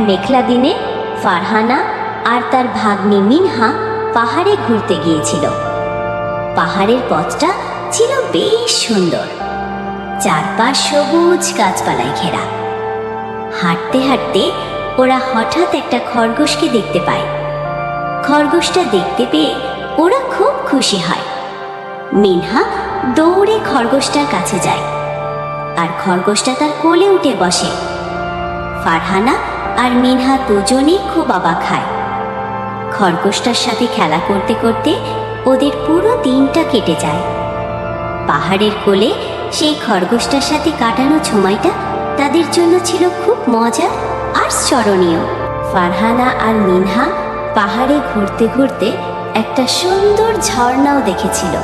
মেঘলা দিনে ফারহানা আর তার ভাগ্নি মিনহা পাহাড়ে ঘুরতে গিয়েছিল। পাহাড়ের পথটা ছিল বেশ সুন্দর, চারপাশ সবুজ গাছপালায় ঘেরা। হাঁটতে হাঁটতে ওরা হঠাৎ একটা খরগোশকে দেখতে পায়। খরগোশটা দেখতে পেয়ে ওরা খুব খুশি হয়। মিনহা দৌড়ে খরগোশটার কাছে যায় আর খরগোশটা তার কোলে উঠে বসে। ফারহানা আর মিনহা দুজনেই খুব অবাক হয়। খরগোশটার সাথে খেলা করতে করতে ওদের পুরো দিনটা কেটে যায়। পাহাড়ের কোলে সেই খরগোশটার সাথে কাটানো সময়টা তাদের জন্য ছিল খুব মজার আর স্মরণীয়। ফারহানা আর মিনহা পাহাড়ে ঘুরতে ঘুরতে একটা সুন্দর ঝর্ণাও দেখেছিল।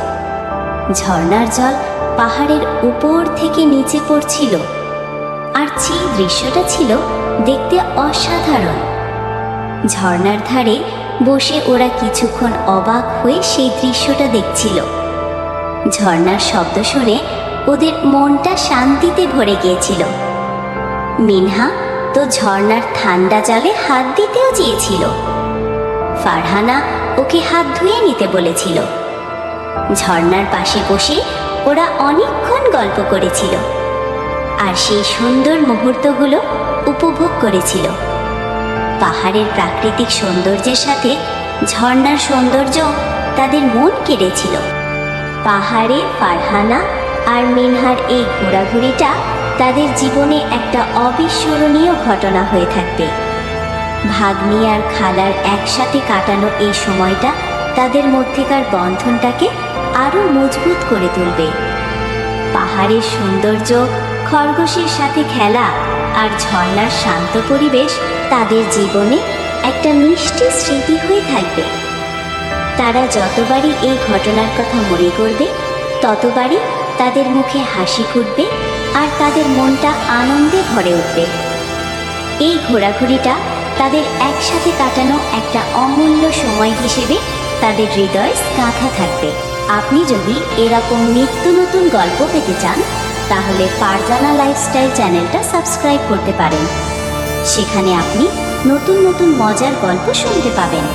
ঝর্ণার জল পাহাড়ের উপর থেকে নিচে পড়ছিল, আর সেই দৃশ্যটা ছিল দেখতে অসাধারণ। ঝর্ণার ধারে বসে ওরা কিছুক্ষণ অবাক হয়ে সেই দৃশ্যটা দেখছিল। ঝর্ণার শব্দ শুনে ওদের মনটা শান্তিতে ভরে গিয়েছিল। মিনহা তো ঝর্ণার ঠান্ডা জলে হাত দিতেও চেয়েছিল। ফারহানা ওকে হাত ধুয়ে নিতে বলেছিল। ঝর্ণার পাশে বসে ওরা অনেকক্ষণ গল্প করেছিল আর সেই সুন্দর মুহূর্তগুলো উপভোগ করেছিল। পাহাড়ের প্রাকৃতিক সৌন্দর্যের সাথে ঝর্ণার সৌন্দর্য তাদের মন কেড়েছিল। পাহাড়ে ফারহানা আর মিনহার এই ঘোরাঘুরিটা তাদের জীবনে একটা অবিস্মরণীয় ঘটনা হয়ে থাকবে। ভাগ্নি আর খালার একসাথে কাটানো এই সময়টা তাদের মধ্যেকার বন্ধনটাকে আরও মজবুত করে তুলবে। পাহাড়ের সৌন্দর্য, খরগোশের সাথে খেলা আর ঝর্ণার শান্ত পরিবেশ তাদের জীবনে একটা মিষ্টি স্মৃতি হয়ে থাকবে। তারা যতবারই এই ঘটনার কথা মনে করবে, ততবারই তাদের মুখে হাসি ফুটবে আর তাদের মনটা আনন্দে ভরে উঠবে। এই ঘোরাঘুরিটা তাদের একসাথে কাটানো একটা অমূল্য সময় হিসেবে তাদের হৃদয়ে গাঁথা থাকবে। আপনি যদি এরকম নিত্য নতুন গল্প পেতে চান, তাহলে ফারজানা লাইফস্টাইল চ্যানেলটা সাবস্ক্রাইব করতে পারেন। সেখানে আপনি নতুন নতুন মজার গল্প শুনতে পাবেন।